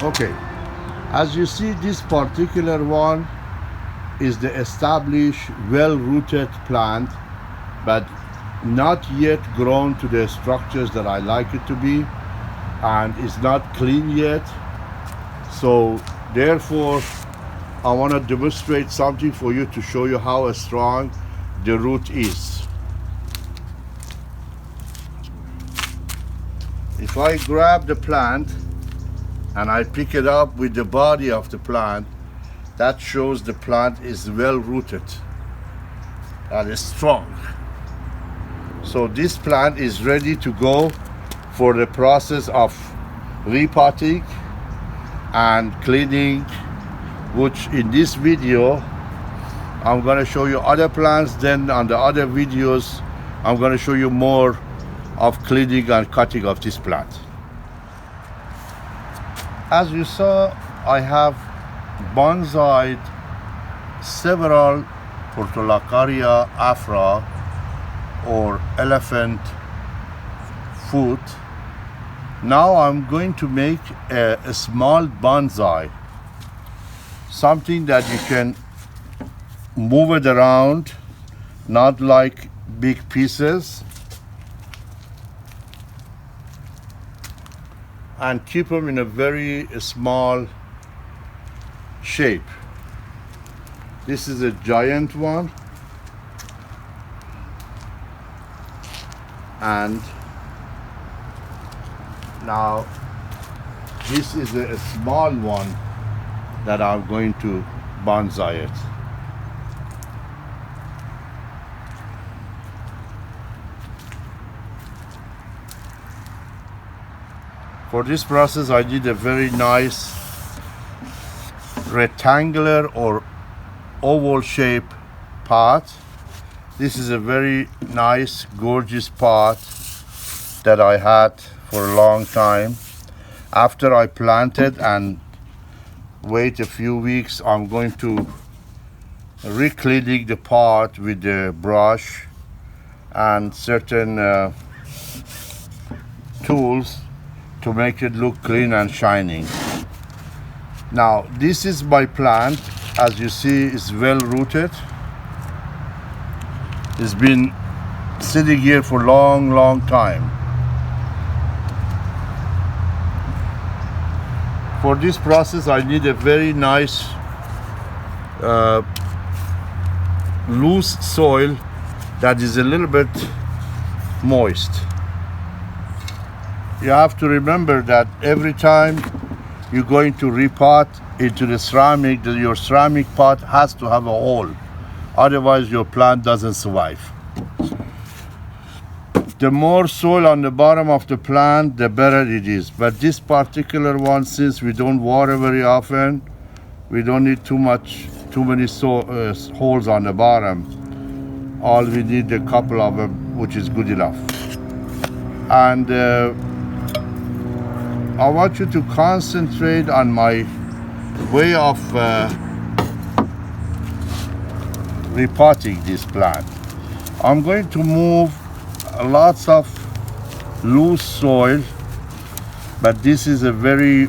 Okay, as you see, this particular one is the established, well-rooted plant, but not yet grown to the structures that I like it to be, and it's not clean yet. So therefore, I want to demonstrate something for you to show you how strong the root is. If I grab the plant and I pick it up with the body of the plant, that shows the plant is well rooted and is strong. So this plant is ready to go for the process of repotting and cleaning, which in this video I'm going to show you other plants. Then on the other videos I'm going to show you more of cleaning and cutting of this plant. As you saw, I have bonsaied several Portulacaria afra, or elephant foot. Now I'm going to make a small bonsai, something that you can move it around, not like big pieces, and keep them in a very small shape. This is a giant one, and now this is a small one that I'm going to bonsai it. For this process I did a very nice rectangular or oval shape pot. This is a very nice, gorgeous pot that I had for a long time. After I planted and wait a few weeks, I'm going to re-cleaning the pot with the brush and certain tools to make it look clean and shining. Now this is my plant. As you see, it's well rooted. It's been sitting here for long time. For this process I need a very nice loose soil that is a little bit moist. You have to remember that every time you're going to repot into the ceramic, your ceramic pot has to have a hole. Otherwise your plant doesn't survive. The more soil on the bottom of the plant, the better it is. But this particular one, since we don't water very often, we don't need too many holes on the bottom. All we need a couple of them, which is good enough. And I want you to concentrate on my way of repotting this plant. I'm going to move lots of loose soil, but this is a very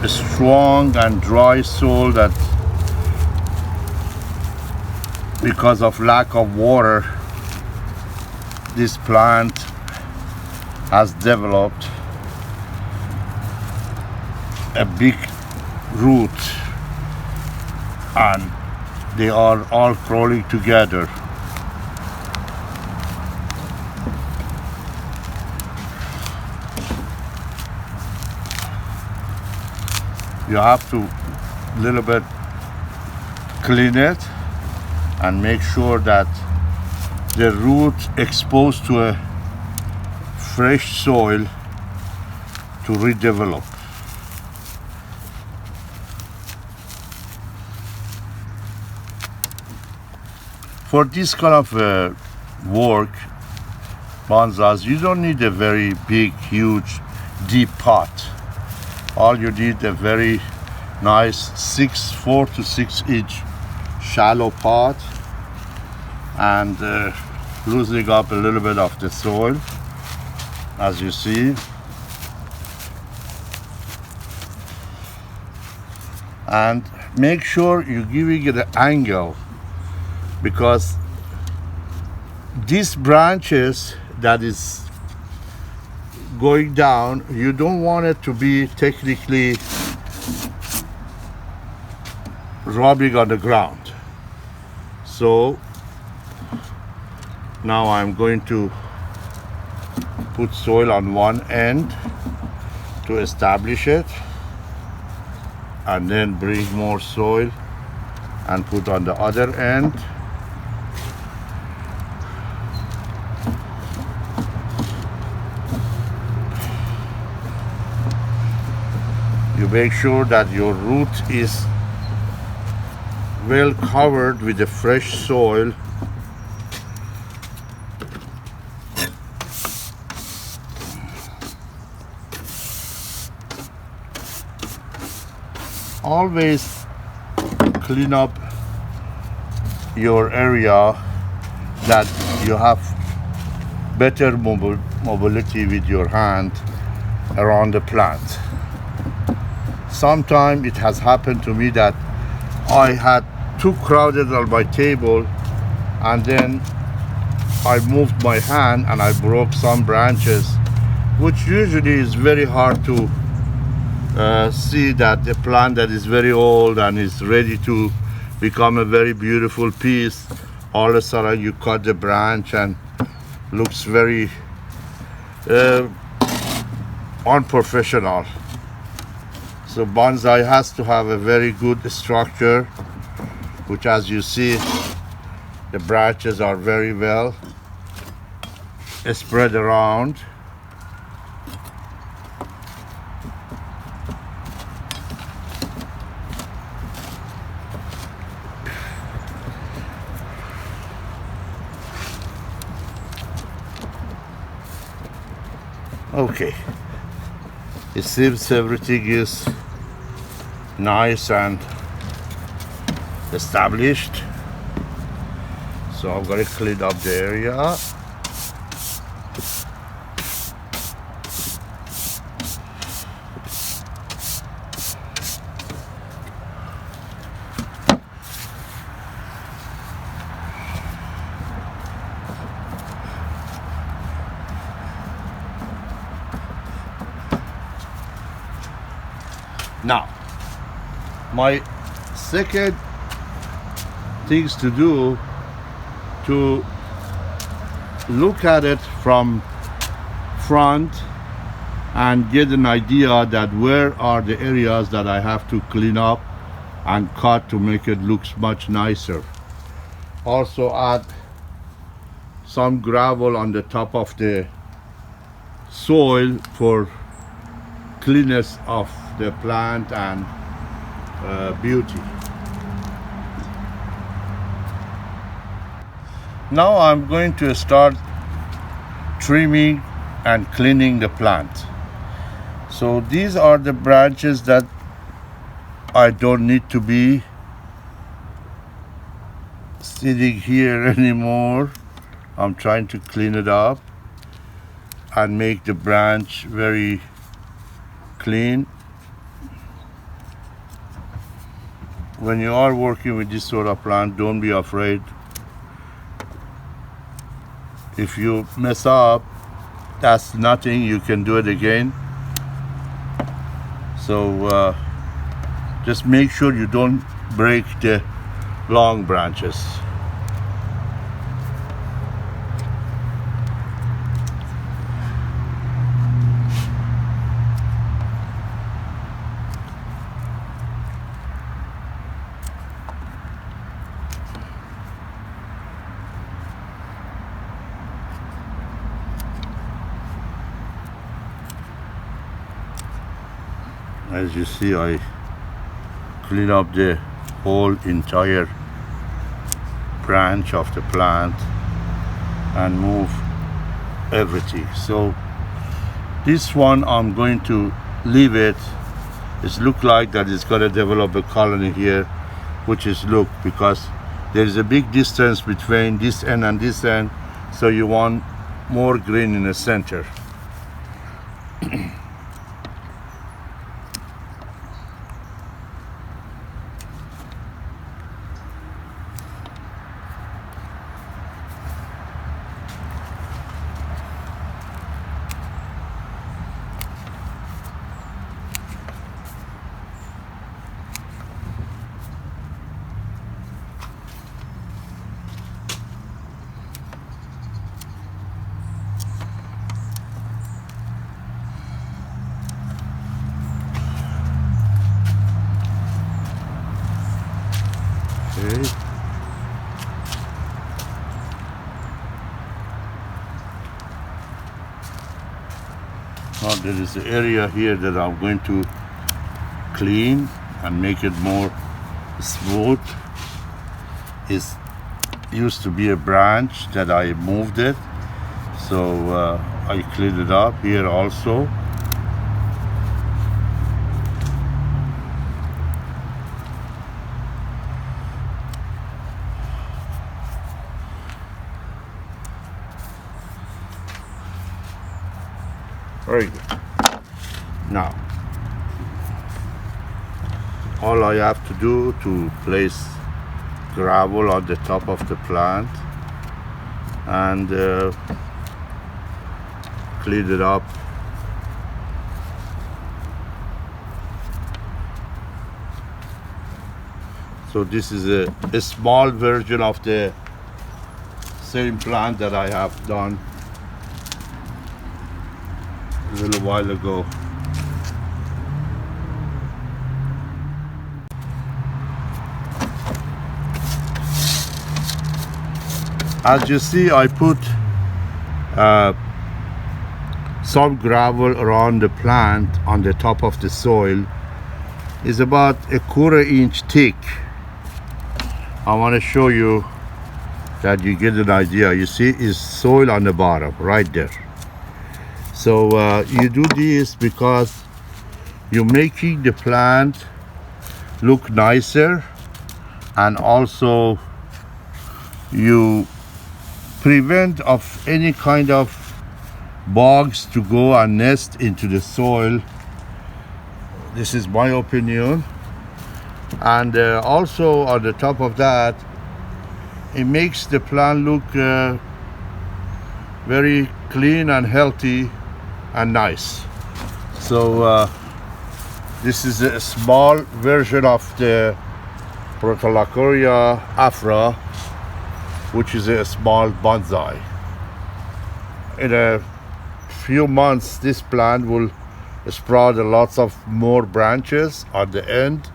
strong and dry soil that, because of lack of water, this plant has developed a big root, and they are all crawling together. You have to little bit clean it and make sure that the root exposed to a fresh soil to redevelop. For this kind of work, bonsais, you don't need a very big, huge, deep pot. All you need a very nice 4 to 6 inch shallow pot, and loosening up a little bit of the soil, as you see. and make sure you're giving it an angle, because these branches that is going down, you don't want it to be technically rubbing on the ground. So now I'm going to put soil on one end to establish it, and then bring more soil and put on the other end. You make sure that your root is well covered with the fresh soil. Always clean up your area that you have better mobility with your hand around the plant. Sometimes it has happened to me that I had too crowded on my table, and then I moved my hand and I broke some branches, which usually is very hard to see that a plant that is very old and is ready to become a very beautiful piece, all of a sudden you cut the branch and looks very unprofessional. So bonsai has to have a very good structure, which, as you see, the branches are very well spread around. Okay, it seems everything is nice and established, so I'm going to clean up the area. Now, my second things to do, to look at it from front and get an idea that where are the areas that I have to clean up and cut to make it look much nicer. Also add some gravel on the top of the soil for cleanness of the plant and beauty. Now I'm going to start trimming and cleaning the plant. So these are the branches that I don't need to be sitting here anymore. I'm trying to clean it up and make the branch very clean. When you are working with this sort of plant, don't be afraid. If you mess up, that's nothing, you can do it again. So just make sure you don't break the long branches. As you see, I clean up the whole entire branch of the plant and move everything. So this one I'm going to leave it. It look like that it's going to develop a colony here, which is look, because there is a big distance between this end and this end, so you want more green in the center. Now there is an area here that I'm going to clean and make it more smooth. It used to be a branch that I moved it, so I cleaned it up here also. Very good. Now, all I have to do to place gravel on the top of the plant and clean it up. So this is a small version of the same plant that I have done a little while ago. As you see, I put some gravel around the plant on the top of the soil. It's about a 1/4 inch thick. I want to show you that you get an idea. You see, it's soil on the bottom right there. So you do this because you're making the plant look nicer, and also you prevent of any kind of bugs to go and nest into the soil. This is my opinion. And also on the top of that, it makes the plant look very clean and healthy and nice. So this is a small version of the Portulacaria afra, which is a small bonsai. In a few months, this plant will sprout lots of more branches at the end,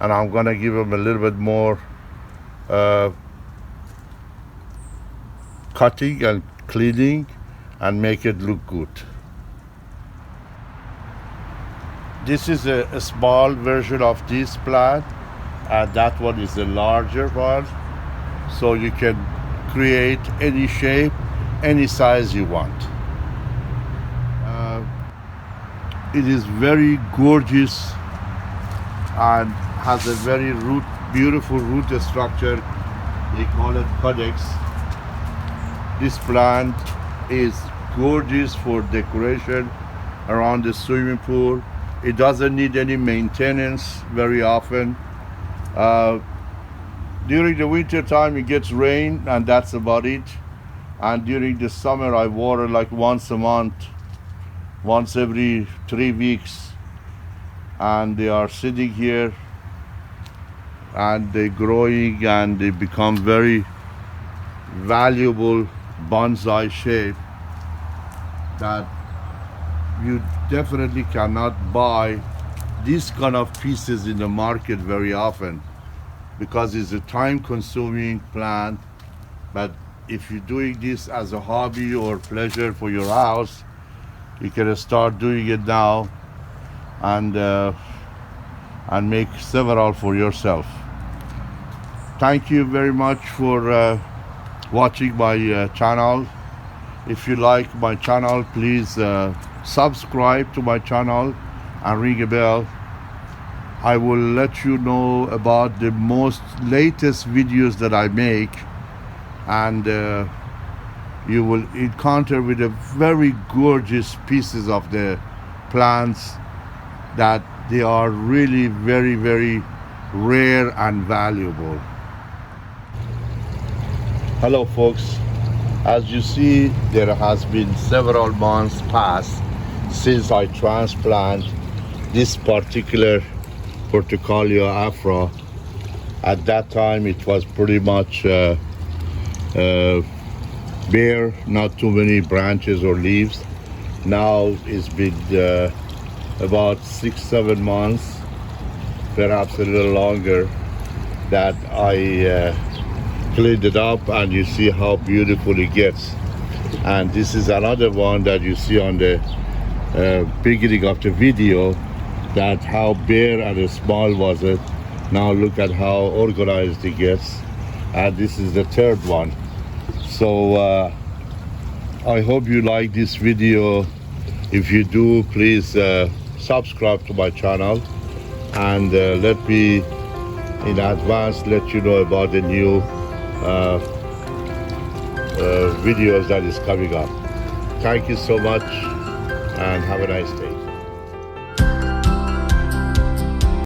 and I'm gonna give them a little bit more cutting and cleaning and make it look good. This is a small version of this plant, and that one is a larger one. So you can create any shape, any size you want. It is very gorgeous and has a very beautiful root structure. They call it codex. This plant is gorgeous for decoration around the swimming pool. It doesn't need any maintenance very often. During the winter time, it gets rain, and that's about it. And during the summer, I water like once a month, once every 3 weeks. And they are sitting here, and they're growing, and they become very valuable bonsai shape that you definitely cannot buy these kind of pieces in the market very often, because it's a time-consuming plant. But if you're doing this as a hobby or pleasure for your house, you can start doing it now and make several for yourself. Thank you very much for watching my channel. If you like my channel, please subscribe to my channel and ring a bell. I will let you know about the most latest videos that I make, and you will encounter with a very gorgeous pieces of the plants that they are really very, very rare and valuable. Hello folks, as you see, there has been several months past since I transplant this particular Portulacaria afra. At that time it was pretty much bare, not too many branches or leaves. Now it's been about 6-7 months, perhaps a little longer, that I cleaned it up, and you see how beautiful it gets. And this is another one that you see on the beginning of the video, that how bare and small was it. Now look at how organized it gets, and this is the third one. So I hope you like this video. If you do, please subscribe to my channel, and let me in advance let you know about the new videos that is coming up. Thank you so much, and have a nice day.